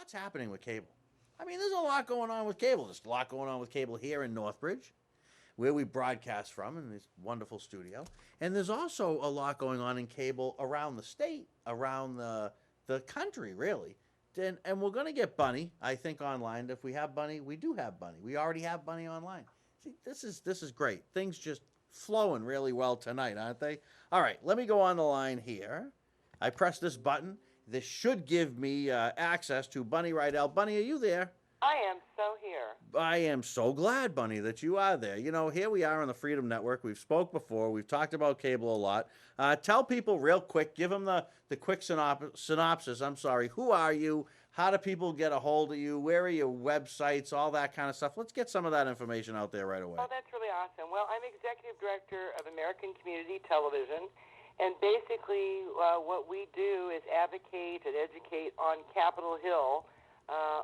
what's happening with cable. I mean, there's a lot going on with cable. There's a lot going on with cable here in Northbridge, where we broadcast from in this wonderful studio. And there's also a lot going on in cable around the state, around the country, really. And we're going to get Bunny, I think, online. If we have Bunny, we do have Bunny. We already have Bunny online. See, this is great. Things just flowing really well tonight, aren't they? All right, let me go on the line here. I press this button. This should give me access to Bunny Rydell. Bunny, are you there? I am so here. I am so glad, Bunny, that you are there. You know, here we are on the Freedom Network. We've spoke before. We've talked about cable a lot. Tell people real quick. Give them the quick synopsis. I'm sorry. Who are you? How do people get a hold of you? Where are your websites? All that kind of stuff. Let's get some of that information out there right away. Oh, that's really awesome. Well, I'm executive director of American Community Television, and basically what we do is advocate and educate on Capitol Hill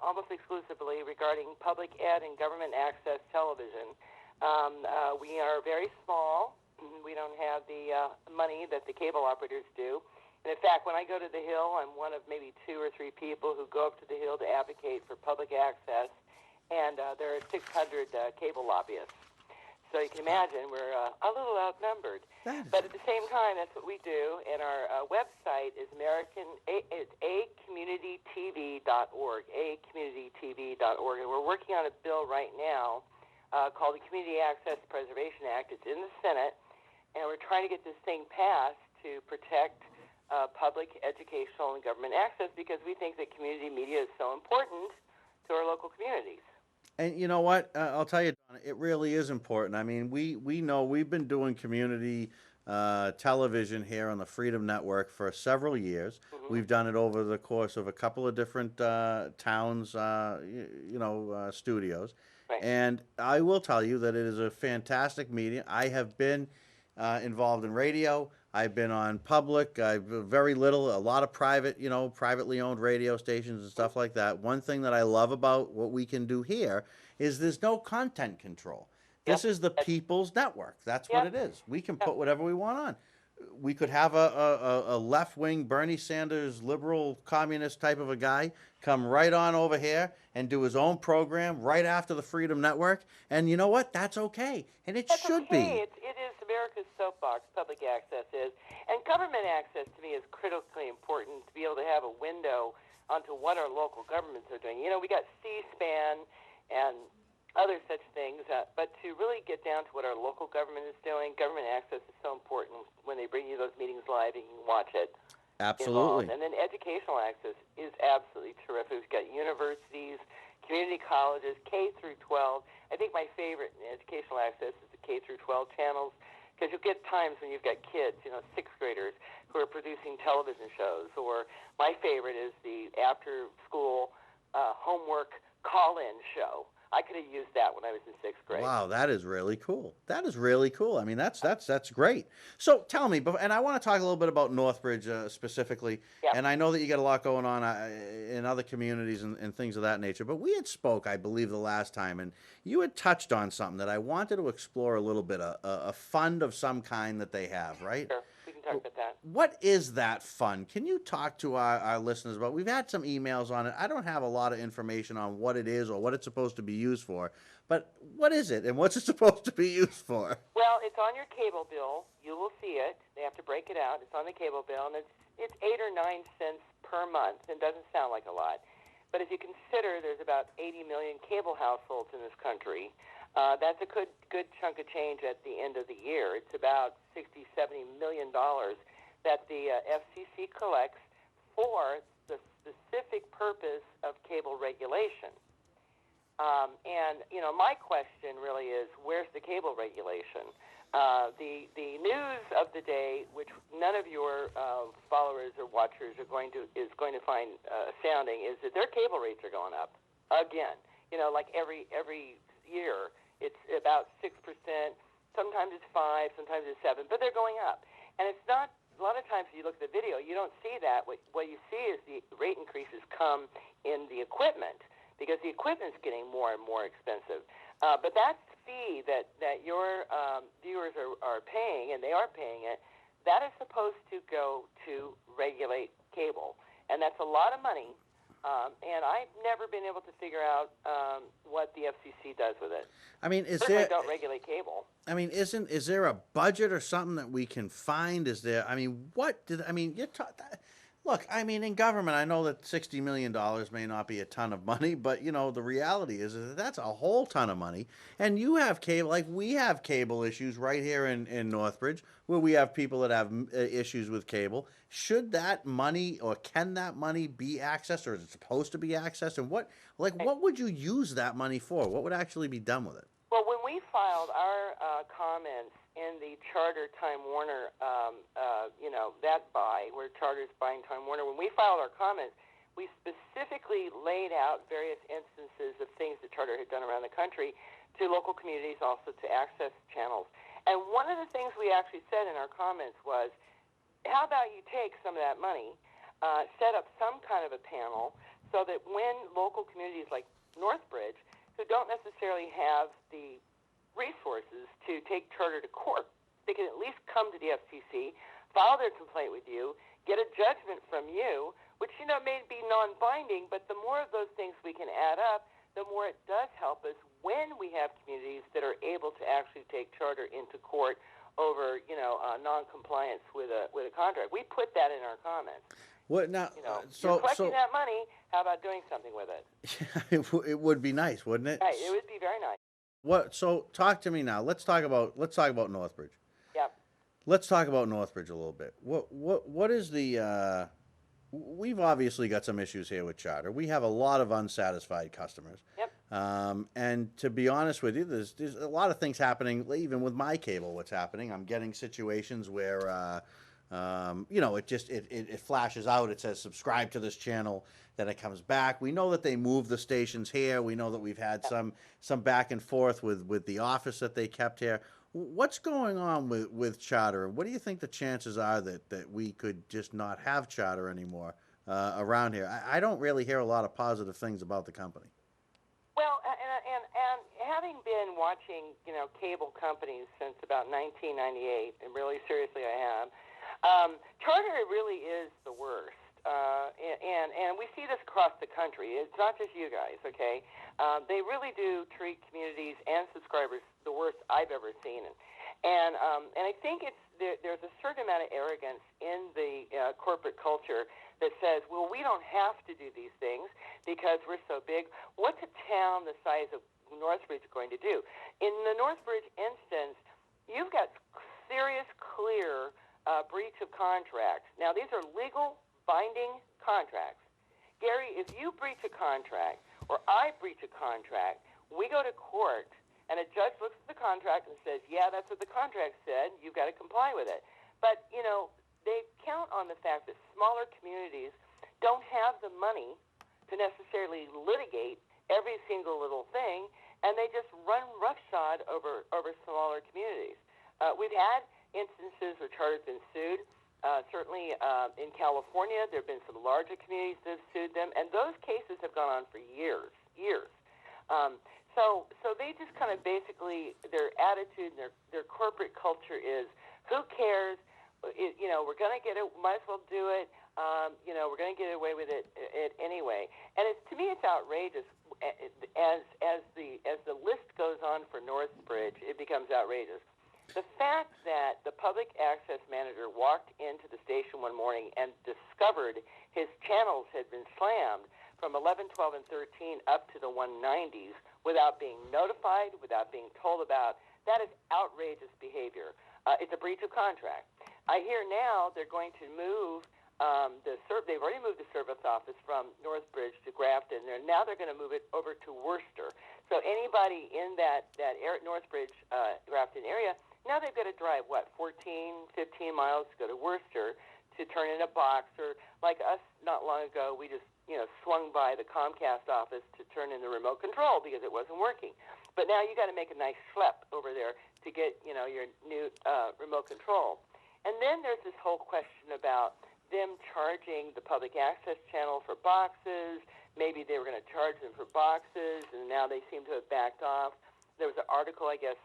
almost exclusively regarding public ed and government access television. We are very small. We don't have the money that the cable operators do. And in fact, when I go to the Hill, I'm one of maybe 2 or 3 people who go up to the Hill to advocate for public access, and there are 600 cable lobbyists. So you can imagine we're a little outnumbered. But at the same time, that's what we do. And our website is acommunitytv.org, acommunitytv.org. And we're working on a bill right now called the Community Access Preservation Act. It's in the Senate, and we're trying to get this thing passed to protect public, educational, and government access because we think that community media is so important to our local communities. And you know what? I'll tell you, Donna, it really is important. I mean, we know we've been doing community television here on the Freedom Network for several years. Mm-hmm. We've done it over the course of a couple of different towns, studios. Right. And I will tell you that it is a fantastic medium. I have been involved in radio. I've been on public. I've very little, a lot of private, privately owned radio stations and stuff like that. One thing that I love about what we can do here is there's no content control. This is the people's network. That's what it is. We can put whatever we want on. We could have a left-wing Bernie Sanders liberal communist type of a guy come right on over here and do his own program right after the Freedom Network. And you know what? That's okay. And it should be. It is America's soapbox, public access is. And government access to me is critically important to be able to have a window onto what our local governments are doing. We got C-SPAN and other such things, but to really get down to what our local government is doing, government access is so important when they bring you those meetings live and you can watch it. Absolutely. And then educational access is absolutely terrific. We've got universities, community colleges, K through 12. I think my favorite in educational access is the K through 12 channels because you'll get times when you've got kids, 6th graders who are producing television shows. Or my favorite is the after-school homework call-in show. I could have used that when I was in 6th grade. Wow, that is really cool. That is really cool. I mean, that's great. So tell me, and I want to talk a little bit about Northbridge specifically. Yeah. And I know that you got a lot going on in other communities and things of that nature. But we had spoke, I believe, the last time, and you had touched on something that I wanted to explore a little bit. A fund of some kind that they have, right? Sure. We can talk about that. What is that fund? Can you talk to our listeners about? We've had some emails on it. I don't have a lot of information on what it is or what it's supposed to be used for. But what is it and what's it supposed to be used for? Well, it's on your cable bill. You will see it. They have to break it out. It's on the cable bill, and it's 8 or 9 cents per month. It doesn't sound like a lot. But if you consider there's about 80 million cable households in this country, that's a good chunk of change at the end of the year. It's about $60, $70 million that the FCC collects for the specific purpose of cable regulation. My question really is, where's the cable regulation? The news of the day, which none of your followers or watchers is going to find astounding, is that their cable rates are going up again. Like every year. It's about 6%. Sometimes it's 5%, sometimes it's 7%, but they're going up. And it's not, a lot of times when you look at the video, you don't see that. What you see is the rate increases come in the equipment because the equipment's getting more and more expensive. But that fee that your viewers are paying, and they are paying it, that is supposed to go to regulate cable. And that's a lot of money And I've never been able to figure out what the FCC does with it. I mean, Certainly don't regulate cable. I mean, is there a budget or something that we can find? Is there? I mean, what did I mean? Look, I mean, in government, I know that $60 million may not be a ton of money, but you know, the reality is that that's a whole ton of money. And you have cable, like we have cable issues right here in Northbridge, where we have people that have issues with cable. Should that money or can that money be accessed, or is it supposed to be accessed? And what would you use that money for? What would actually be done with it? Well, when we filed our comments in the Charter Time Warner, that buy, where Charter's buying Time Warner, when we filed our comments, we specifically laid out various instances of things that Charter had done around the country to local communities, also to access channels. And one of the things we actually said in our comments was, how about you take some of that money, set up some kind of a panel so that when local communities like Northbridge, who don't necessarily have the resources to take Charter to court, they can at least come to the FCC, file their complaint with you, get a judgment from you, which, may be non-binding, but the more of those things we can add up, the more it does help us when we have communities that are able to actually take Charter into court over, non-compliance with a contract. We put that in our comments. What now? You're collecting that money. How about doing something with it? It would be nice, wouldn't it? Right, it would be very nice. What? So talk to me now. Let's talk about Northbridge. Yep. Let's talk about Northbridge a little bit. What is the? We've obviously got some issues here with Charter. We have a lot of unsatisfied customers. Yep. And to be honest with you, there's a lot of things happening. Even with my cable, what's happening? I'm getting situations where. It flashes out. It says subscribe to this channel. Then it comes back. We know that they moved the stations here. We know that we've had some back and forth with the office that they kept here. What's going on with Charter? What do you think the chances are that we could just not have Charter anymore around here? I don't really hear a lot of positive things about the company. Well, and having been watching, cable companies since about 1998, and really seriously I have, Charter really is the worst. And we see this across the country. It's not just you guys, okay? They really do treat communities and subscribers the worst I've ever seen. And I think there's a certain amount of arrogance in the corporate culture that says, well, we don't have to do these things because we're so big. What's a town the size of Northbridge going to do? In the Northbridge instance, you've got serious, clear breach of contracts. Now, these are legal, binding contracts. Gary, if you breach a contract or I breach a contract, we go to court and a judge looks at the contract and says, yeah, that's what the contract said. You've got to comply with it. But, they count on the fact that smaller communities don't have the money to necessarily litigate every single little thing, and they just run roughshod over smaller communities. We've had instances where Charter's been sued. Certainly in California, there have been some larger communities that have sued them, and those cases have gone on for years. So they just kind of basically, their attitude and their corporate culture is, who cares? We're going to get it, might as well do it. We're going to get away with it anyway. And to me, it's outrageous. As the list goes on for Northbridge, it becomes outrageous. The fact that the public access manager walked into the station one morning and discovered his channels had been slammed from 11, 12, and 13 up to the 190s without being notified, without being told about, that is outrageous behavior. It's a breach of contract. I hear now they're going to move they've already moved the service office from Northbridge to Grafton. Now they're going to move it over to Worcester. So anybody in that Northbridge, Grafton area, now they've got to drive, 14, 15 miles to go to Worcester to turn in a box. Or like us not long ago, we just, swung by the Comcast office to turn in the remote control because it wasn't working. But now you got to make a nice schlep over there to get, your new remote control. And then there's this whole question about them charging the public access channel for boxes. Maybe they were going to charge them for boxes, and now they seem to have backed off. There was an article, I guess,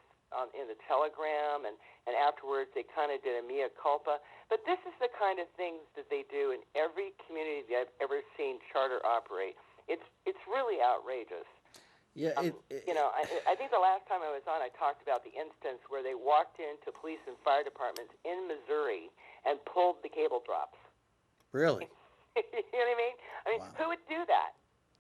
in the telegram, and afterwards they kind of did a mea culpa. But this is the kind of things that they do in every community that I've ever seen charter operate. It's really outrageous. Yeah, I think the last time I was on, I talked about the instance where they walked into police and fire departments in Missouri and pulled the cable drops. really. You know what I mean? Wow. Who would do that?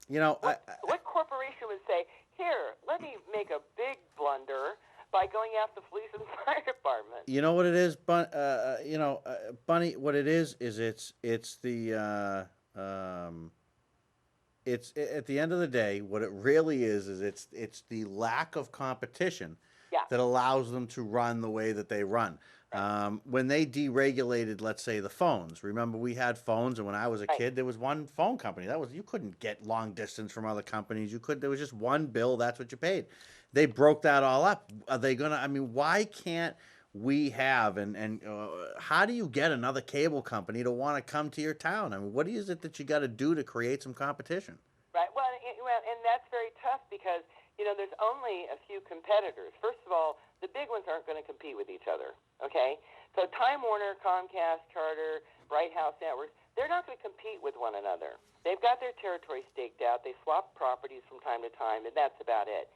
You know, What corporation would say, "Here, let me make a big blunder by going after the police and fire department"? you know what it is, Bunny. What it is it's the it's at the end of the day, what it really is it's the lack of competition Yeah. that allows them to run the way that they run. When they deregulated, let's say, the phones. Remember, we had phones, and when I was a Right. kid, there was one phone company. That was, you couldn't get long distance from other companies. You could, there was just one bill. That's what you paid. They broke that all up. Are they gonna? I mean, why can't we have and how do you get another cable company to want to come to your town? I mean, what is it that you got to do to create some competition? Right. And that's very tough because there's only a few competitors. First of all, the big ones aren't going to compete with each other. Okay. So Time Warner, Comcast, Charter, Bright House Networks, they're not going to compete with one another. They've got their territory staked out. They swap properties from time to time, and that's about it.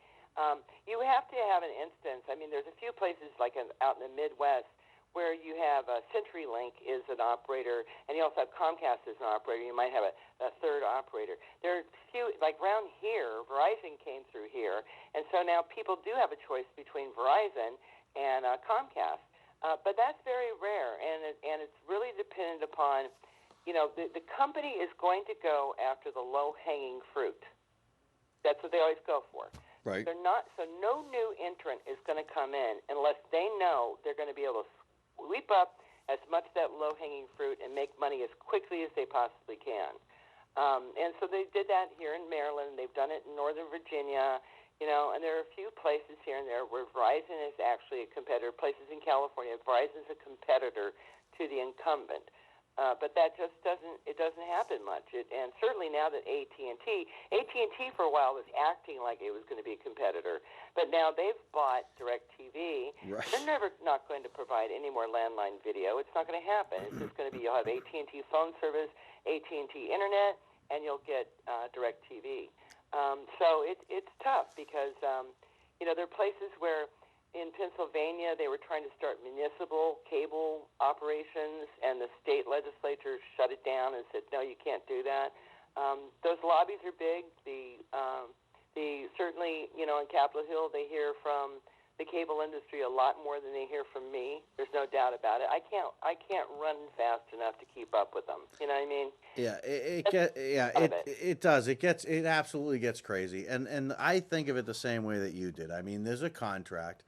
You have to have an instance. I mean, there's a few places like out in the Midwest where you have CenturyLink is an operator, and you also have Comcast as an operator. You might have a third operator. There are few, like around here, Verizon came through here, and so now people do have a choice between Verizon and Comcast. But that's very rare, and it's really dependent upon, the company is going to go after the low-hanging fruit. That's what they always go for. Right. They're not, so no new entrant is going to come in unless they know they're going to be able to sweep up as much of that low-hanging fruit and make money as quickly as they possibly can. And so they did that here in Maryland. They've done it in Northern Virginia, and there are a few places here and there where Verizon is actually a competitor. Places in California, Verizon is a competitor to the incumbent. But that just doesn't happen much. And certainly now that AT&T for a while was acting like it was going to be a competitor, but now they've bought DirecTV. Right. They're not going to provide any more landline video. It's not going to happen. It's just going to be, you'll have AT&T phone service, AT&T internet, and you'll get DirecTV. So it's tough because, there are places where in Pennsylvania, they were trying to start municipal cable operations, and the state legislature shut it down and said, no, you can't do that. Those lobbies are big. Certainly, in Capitol Hill, they hear from the cable industry a lot more than they hear from me. There's no doubt about it. I can't run fast enough to keep up with them. You know what I mean? Yeah, it does. It absolutely gets crazy, and I think of it the same way that you did. I mean, there's a contract.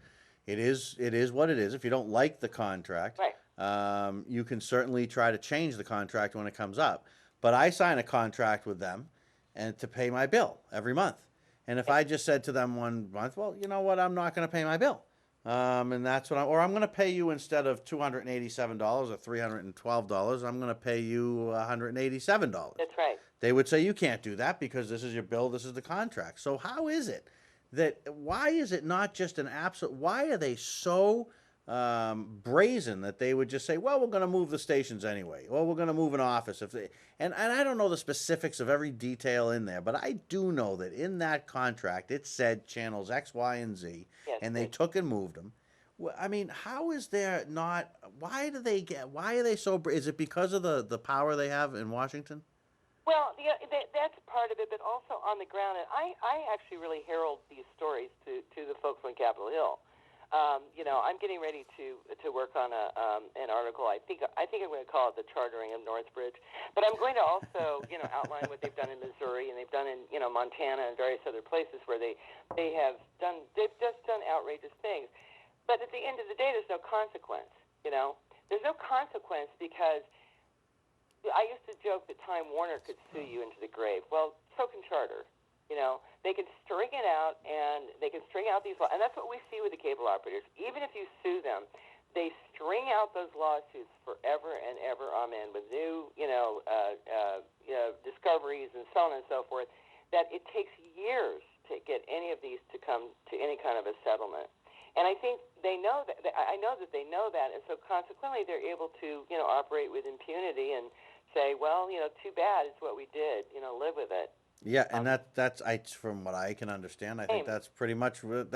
It is what it is. If you don't like the contract, right. You can certainly try to change the contract when it comes up. But I sign a contract with them, and to pay my bill every month. And if I just said to them one month, well, you know what, I'm not going to pay my bill, and that's what I'm going to pay you instead of $287 or $312, I'm going to pay you $187. That's right. They would say you can't do that because this is your bill, this is the contract. So how is it why is it not just an absolute? Why are they so brazen that they would just say, well, we're going to move the stations anyway, or we're going to move an office if they, and I don't know the specifics of every detail in there, but I do know that in that contract it said channels X, Y, and Z, yes, and they took and moved them. Well, I mean, how is there not? Why are they so? Is it because of the power they have in Washington? Well, that's part of it, but also on the ground. And I actually really herald these stories to the folks on Capitol Hill. I'm getting ready to work on an article. I think I'm going to call it the chartering of Northbridge. But I'm going to also outline what they've done in Missouri and they've done in Montana and various other places where they've just done outrageous things. But at the end of the day, there's no consequence. There's no consequence because I used to joke that Time Warner could sue you into the grave. Well, so can Charter. They can string it out, and they can string out these laws. And that's what we see with the cable operators. Even if you sue them, they string out those lawsuits forever and ever, amen, with new, discoveries and so on and so forth, that it takes years to get any of these to come to any kind of a settlement. And I think they know that. I know that they know that, and so consequently, they're able to, operate with impunity and say, well, too bad. It's what we did. Live with it. Yeah, and Um, that's from what I can understand. I think same. that's pretty much where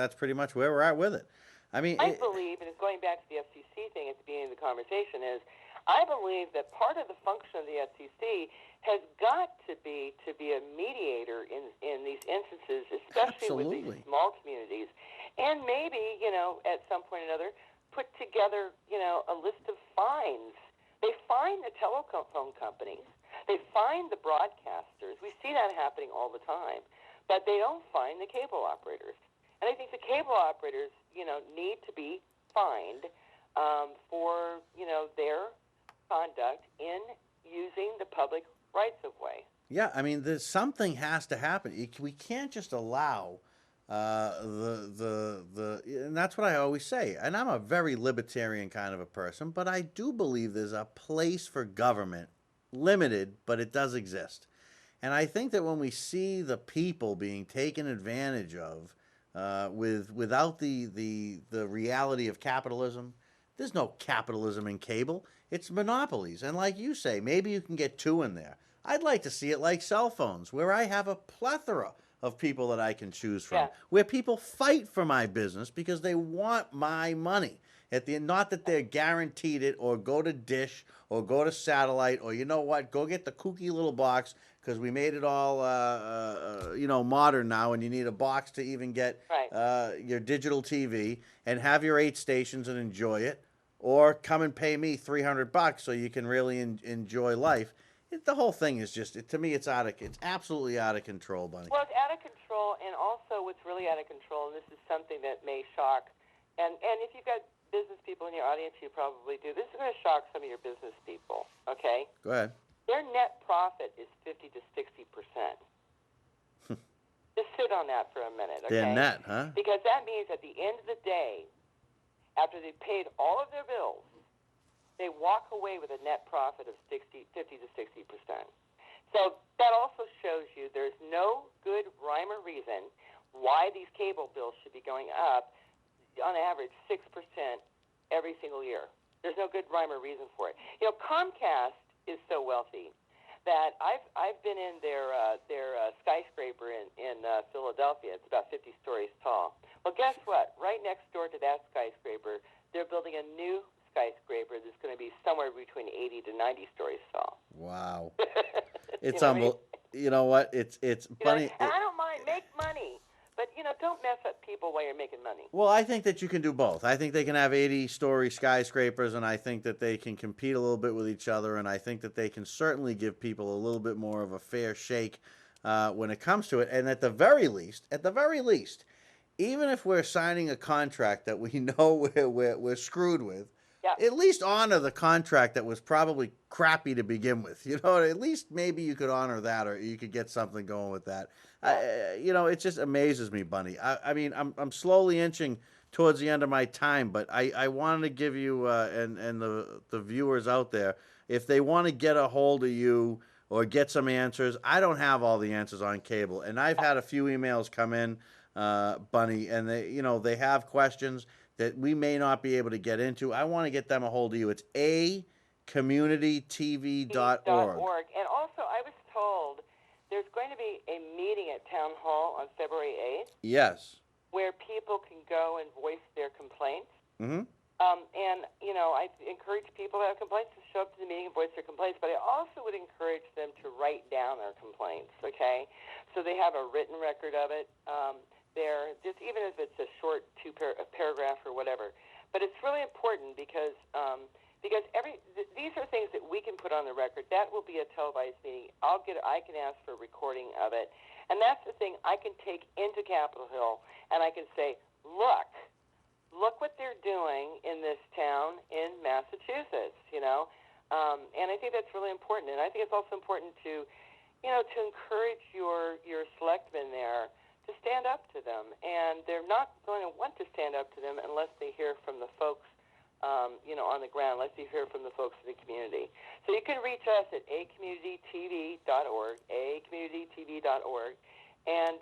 we're at with it. I mean, I believe, and it's going back to the FCC thing at the beginning of the conversation, is I believe that part of the function of the FCC has got to be a mediator in these instances, especially with these absolutely. small communities, and maybe, at some point or another, put together, a list of fines. They fine the telephone companies. They fine the broadcasters. We see that happening all the time. But they don't fine the cable operators. And I think the cable operators, need to be fined for, their conduct in using the public rights of way. Yeah, I mean, there's something has to happen. We can't just allow and that's what I always say. And I'm a very libertarian kind of a person, but I do believe there's a place for government, limited, but it does exist. And I think that when we see the people being taken advantage of without the reality of capitalism, there's no capitalism in cable. It's monopolies. And like you say, maybe you can get two in there. I'd like to see it like cell phones, where I have a plethora of people that I can choose from, Yeah. where people fight for my business because they want my money. Not that they're guaranteed it, or go to Dish, or go to Satellite, or you know what, go get the kooky little box because we made it all modern now, and you need a box to even get Right. your digital TV and have your 8 stations and enjoy it, or come and pay me $300 so you can really enjoy life. The whole thing is just, to me, it's absolutely out of control, Bunny. Well, it's out of control, and also what's really out of control, and this is something that may shock, and if you've got business people in your audience, you probably do. This is going to shock some of your business people, okay? Go ahead. Their net profit is 50 to 60%. Just sit on that for a minute, okay? Their net, huh? Because that means at the end of the day, after they've paid all of their bills, they walk away with a net profit of 50 to 60%. So that also shows you there's no good rhyme or reason why these cable bills should be going up on average 6% every single year. There's no good rhyme or reason for it. Comcast is so wealthy that I've been in their skyscraper in Philadelphia. It's about 50 stories tall. Well, guess what? Right next door to that skyscraper, they're building a new skyscraper that's going to be somewhere between 80 to 90 stories tall. Wow. It's You know, You know what? It's funny. and I don't mind, make money, but don't mess up people while you're making money. Well, I think that you can do both. I think they can have 80-story skyscrapers, and I think that they can compete a little bit with each other, and I think that they can certainly give people a little bit more of a fair shake when it comes to it. And at the very least, even if we're signing a contract that we know we're screwed with, Yeah. at least honor the contract that was probably crappy to begin with. At least maybe you could honor that, or you could get something going with that. It just amazes me, Bunny. I mean, I'm slowly inching towards the end of my time, but I wanted to give you and the viewers out there, if they want to get a hold of you or get some answers. I don't have all the answers on cable, and I've had a few emails come in, Bunny, and they have questions that we may not be able to get into. I want to get them a hold of you. It's acommunitytv.org. And also, I was told there's going to be a meeting at Town Hall on February 8th. Yes. Where people can go and voice their complaints. Mm-hmm. And, I encourage people who have complaints to show up to the meeting and voice their complaints, but I also would encourage them to write down their complaints, okay? So they have a written record of it. Just even if it's a short a paragraph or whatever. But it's really important because these are things that we can put on the record. That will be a televised meeting. I can ask for a recording of it. And that's the thing. I can take into Capitol Hill and I can say, look what they're doing in this town in Massachusetts, and I think that's really important. And I think it's also important to encourage your selectmen there to stand up to them. And they're not going to want to stand up to them unless they hear from the folks, on the ground, unless they hear from the folks in the community. So you can reach us at acommunitytv.org, acommunitytv.org. And,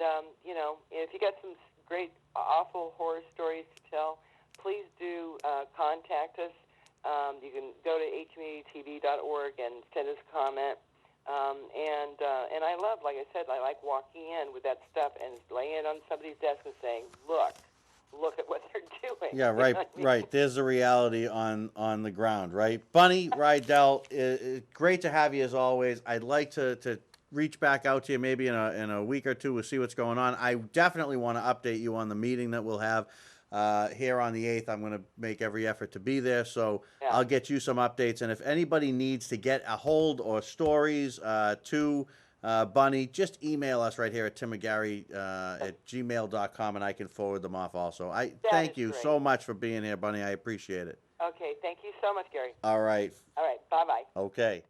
if you got some great, awful horror stories to tell, please do contact us. You can go to acommunitytv.org and send us a comment. And I love, like I said, I like walking in with that stuff and laying it on somebody's desk and saying, look at what they're doing. Yeah, You know right, what I mean? right. There's the reality on the ground, right? Bunny Rydell, great to have you as always. I'd like to reach back out to you maybe in a week or two. We'll see what's going on. I definitely want to update you on the meeting that we'll have here on the 8th. I'm going to make every effort to be there, so Yeah. I'll get you some updates. And if anybody needs to get a hold or stories to Bunny, just email us right here at timmcgary at gmail.com, and I can forward them off also. I thank you great. so much for being here, Bunny. I appreciate it. Okay, thank you so much, Gary. All right. All right, bye-bye. Okay.